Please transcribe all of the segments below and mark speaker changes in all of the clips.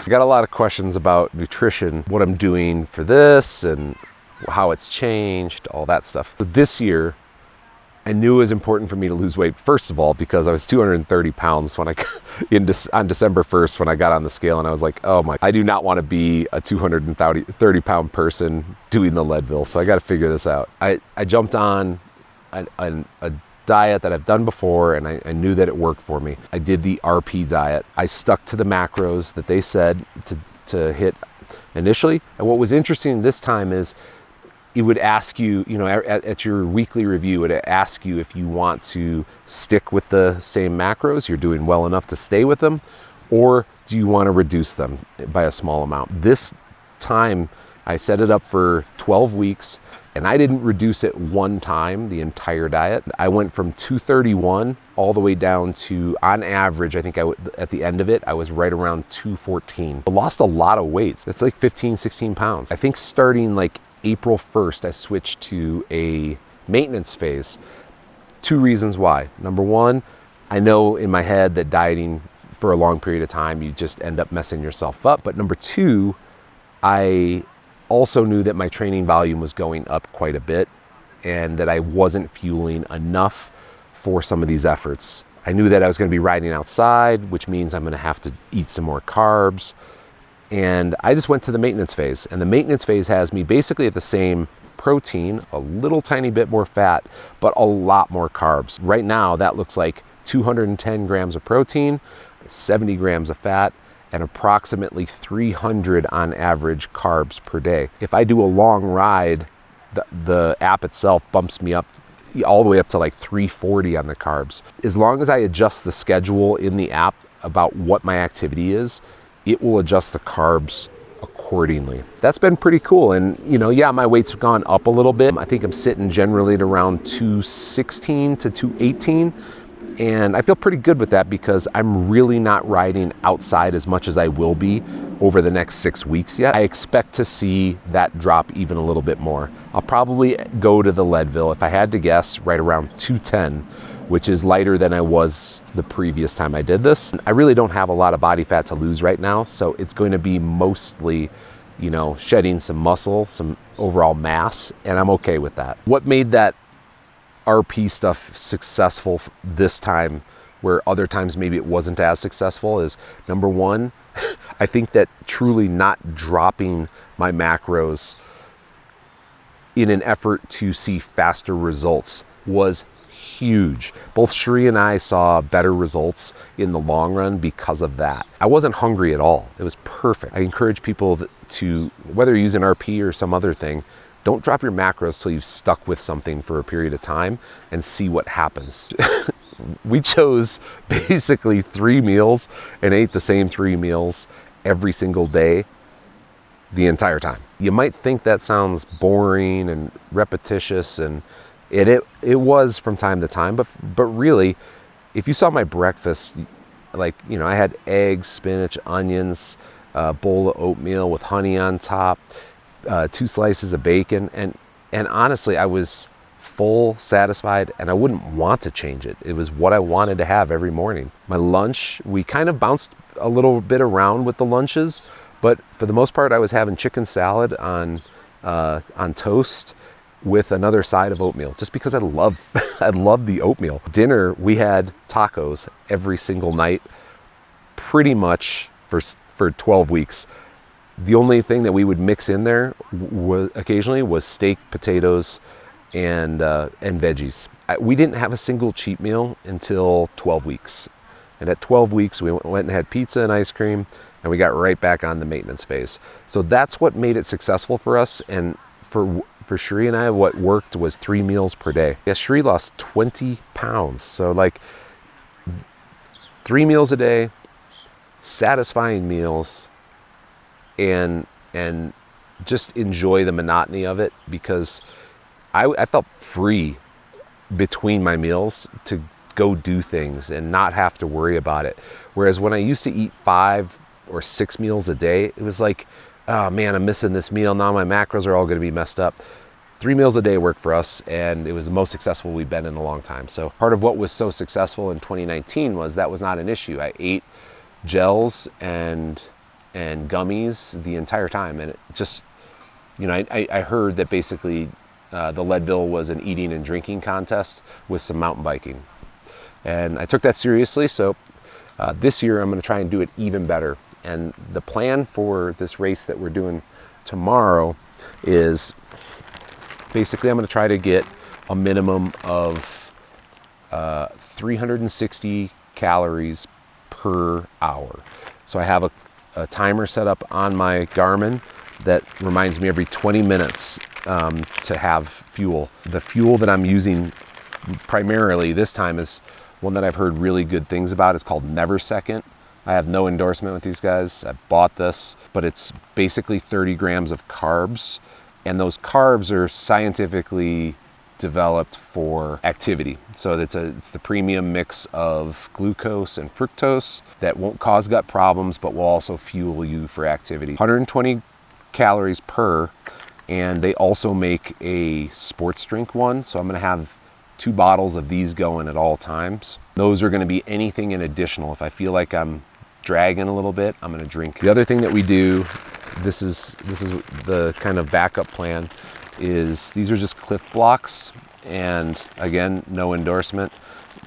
Speaker 1: I got a lot of questions about nutrition, what I'm doing for this and how it's changed, all that stuff. But this year, I knew it was important for me to lose weight, first of all, because I was 230 pounds when on December 1st when I got on the scale, and I was like, oh my, I do not want to be a 230 pound person doing the Leadville, so I got to figure this out. I jumped on a diet that I've done before, and I knew that it worked for me. I did the RP diet. I stuck to the macros that they said to hit initially, and what was interesting this time is it would ask you, at your weekly review, it would ask you if you want to stick with the same macros, you're doing well enough to stay with them, or do you want to reduce them by a small amount. This time, I set it up for 12 weeks, and I didn't reduce it one time, the entire diet. I went from 231 all the way down to, on average, I think at the end of it, I was right around 214. I lost a lot of weight. It's like 15, 16 pounds. I think starting like April 1st, I switched to a maintenance phase. Two reasons why. Number one, I know in my head that dieting for a long period of time, you just end up messing yourself up. But number two, I also knew that my training volume was going up quite a bit and that I wasn't fueling enough for some of these efforts. I knew that I was going to be riding outside, which means I'm going to have to eat some more carbs. And I just went to the maintenance phase, and the maintenance phase has me basically at the same protein, a little tiny bit more fat, but a lot more carbs. Right now, that looks like 210 grams of protein, 70 grams of fat, and approximately 300 on average carbs per day. If I do a long ride, the app itself bumps me up all the way up to like 340 on the carbs. As long as I adjust the schedule in the app about what my activity is, it will adjust the carbs accordingly. That's been pretty cool. And yeah, my weight's gone up a little bit. I think I'm sitting generally at around 216 to 218. And I feel pretty good with that because I'm really not riding outside as much as I will be over the next 6 weeks yet. I expect to see that drop even a little bit more. I'll probably go to the Leadville, if I had to guess, right around 210, which is lighter than I was the previous time I did this. I really don't have a lot of body fat to lose right now, so it's going to be mostly, shedding some muscle, some overall mass, and I'm okay with that. What made that RP stuff successful this time, where other times maybe it wasn't as successful, is number one, I think that truly not dropping my macros in an effort to see faster results was huge. Both Sheree and I saw better results in the long run because of that. I wasn't hungry at all. It was perfect. I encourage people to, whether you're using RP or some other thing, don't drop your macros till you've stuck with something for a period of time and see what happens. We chose basically 3 meals and ate the same 3 meals every single day the entire time. You might think that sounds boring and repetitious, and it was from time to time, but really, if you saw my breakfast, I had eggs, spinach, onions, a bowl of oatmeal with honey on top, 2 slices of bacon, and honestly, I was full, satisfied, and I wouldn't want to change it. It was what I wanted to have every morning. My lunch, we kind of bounced a little bit around with the lunches, but for the most part, I was having chicken salad on toast with another side of oatmeal, just because I love the oatmeal. Dinner, we had tacos every single night, pretty much for 12 weeks. The only thing that we would mix in there occasionally was steak, potatoes, and veggies. We didn't have a single cheat meal until 12 weeks. And at 12 weeks, we went and had pizza and ice cream, and we got right back on the maintenance phase. So that's what made it successful for us. And for Sheree and I, what worked was 3 meals per day. Yeah, Sheree lost 20 pounds. So 3 meals a day, satisfying meals, and just enjoy the monotony of it, because I felt free between my meals to go do things and not have to worry about it. Whereas when I used to eat 5 or 6 meals a day, it was like, oh man, I'm missing this meal. Now my macros are all going to be messed up. 3 meals a day worked for us, and it was the most successful we've been in a long time. So part of what was so successful in 2019 was that was not an issue. I ate gels and and gummies the entire time. And it just, you know, I heard that basically the Leadville was an eating and drinking contest with some mountain biking. And I took that seriously, so this year I'm going to try and do it even better. And the plan for this race that we're doing tomorrow is basically I'm going to try to get a minimum of 360 calories per hour. So I have a timer set up on my Garmin that reminds me every 20 minutes to have fuel. The fuel that I'm using primarily this time is one that I've heard really good things about. It's called Never Second. I have no endorsement with these guys. I bought this, but it's basically 30 grams of carbs. And those carbs are scientifically developed for activity. So it's the premium mix of glucose and fructose that won't cause gut problems, but will also fuel you for activity. 120 calories per, and they also make a sports drink one. So I'm gonna have 2 bottles of these going at all times. Those are gonna be anything in additional. If I feel like I'm dragging a little bit, I'm gonna drink. The other thing that we do, this is the kind of backup plan, is these are just Cliff Blocks, and again, no endorsement.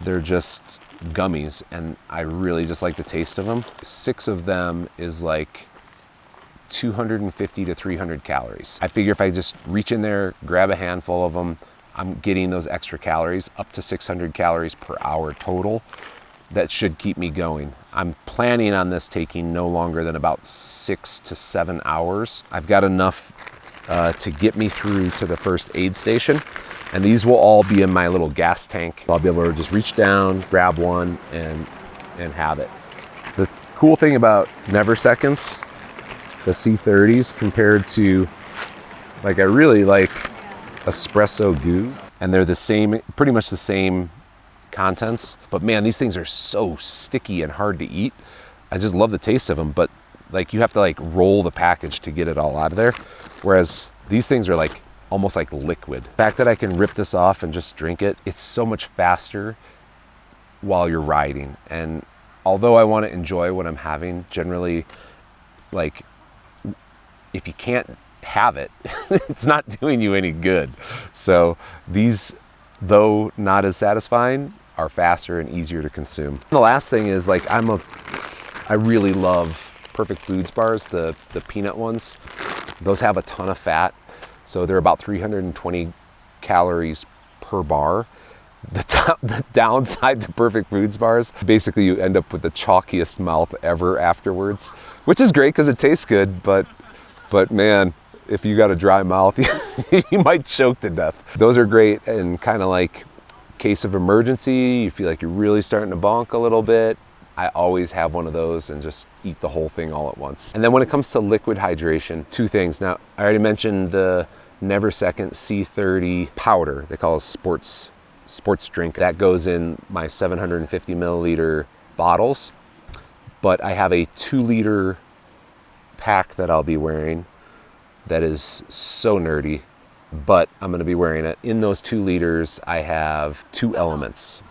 Speaker 1: They're just gummies, and I really just like the taste of them. 6 of them is like 250 to 300 calories. I figure if I just reach in there, grab a handful of them, I'm getting those extra calories, up to 600 calories per hour total. That should keep me going. I'm planning on this taking no longer than about 6 to 7 hours. I've got enough to get me through to the first aid station, and these will all be in my little gas tank. I'll be able to just reach down, grab one, and have it. The cool thing about Never Seconds, the C30s, compared to, like, I really like espresso goo, and they're the same, pretty much the same contents, but man, these things are so sticky and hard to eat. I just love the taste of them, but like, you have to like roll the package to get it all out of there, whereas these things are like almost like liquid. The fact that I can rip this off and just drink it, it's so much faster while you're riding. And although I want to enjoy what I'm having, generally, like, if you can't have it, it's not doing you any good. So these, though not as satisfying, are faster and easier to consume. The last thing is, like, I really love Perfect Foods bars, the peanut ones. Those have a ton of fat, so they're about 320 calories per bar. The downside to Perfect Foods bars, basically you end up with the chalkiest mouth ever afterwards, which is great because it tastes good, but man, if you got a dry mouth, you might choke to death. Those are great, and kind of like case of emergency, you feel like you're really starting to bonk a little bit, I always have one of those and just eat the whole thing all at once. And then when it comes to liquid hydration, 2 things. Now, I already mentioned the Never Second C30 powder. They call it sports drink. That goes in my 750 milliliter bottles, but I have a 2-liter pack that I'll be wearing that is so nerdy, but I'm gonna be wearing it. In those 2 liters, I have 2 elements,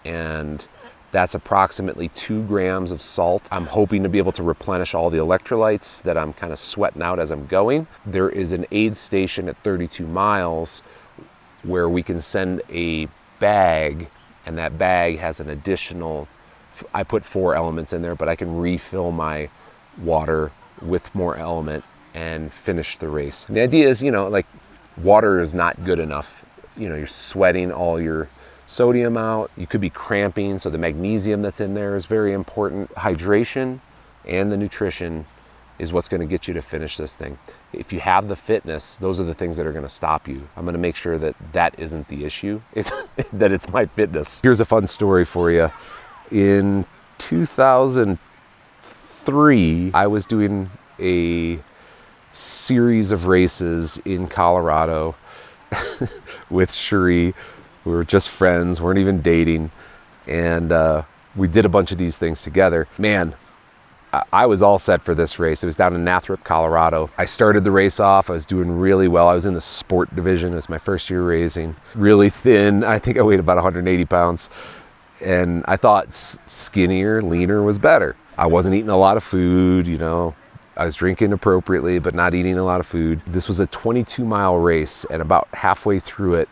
Speaker 1: and that's approximately 2 grams of salt. I'm hoping to be able to replenish all the electrolytes that I'm kind of sweating out as I'm going. There is an aid station at 32 miles where we can send a bag, and that bag has an additional, I put 4 elements in there, but I can refill my water with more element and finish the race. And the idea is, you know, like, water is not good enough. You know, you're sweating all your sodium out, you could be cramping, so the magnesium that's in there is very important. Hydration and the nutrition is what's going to get you to finish this thing. If you have the fitness, those are the things that are going to stop you. I'm going to make sure that that isn't the issue. It's that it's my fitness. Here's a fun story for you. In 2003, I was doing a series of races in Colorado with Cherie. We were just friends, weren't even dating, and we did a bunch of these things together. Man, I was all set for this race. It was down in Nathrop, Colorado. I started the race off, I was doing really well. I was in the sport division. It was my first year racing. Really thin, I think I weighed about 180 pounds, and I thought skinnier, leaner was better. I wasn't eating a lot of food, you know, I was drinking appropriately, but not eating a lot of food. This was a 22-mile race, and about halfway through it,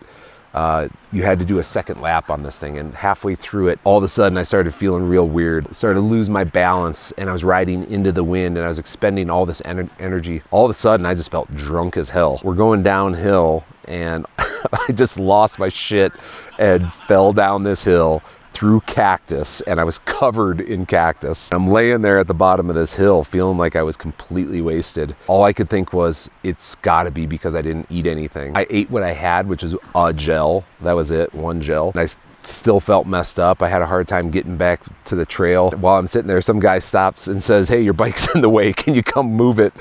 Speaker 1: you had to do a second lap on this thing, and halfway through it, all of a sudden I started feeling real weird. I started to lose my balance, and I was riding into the wind, and I was expending all this energy. All of a sudden, I just felt drunk as hell. We're going downhill, and I just lost my shit and fell down this hill through cactus, and I was covered in cactus. I'm laying there at the bottom of this hill feeling like I was completely wasted. All I could think was, it's gotta be because I didn't eat anything. I ate what I had, which is a gel. That was it, one gel. And I still felt messed up. I had a hard time getting back to the trail. While I'm sitting there, some guy stops and says, "Hey, your bike's in the way, can you come move it?"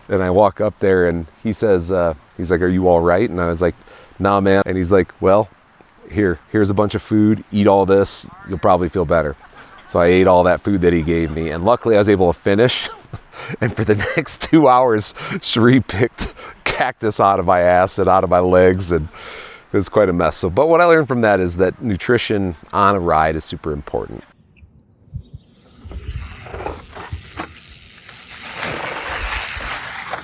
Speaker 1: And I walk up there, and he says, he's like, "Are you all right?" And I was like, "Nah, man." And he's like, "Well, here's a bunch of food, eat all this, you'll probably feel better." So I ate all that food that he gave me, and luckily I was able to finish. And for the next 2 hours, Cherie picked cactus out of my ass and out of my legs, and it was quite a mess. But what I learned from that is that nutrition on a ride is super important.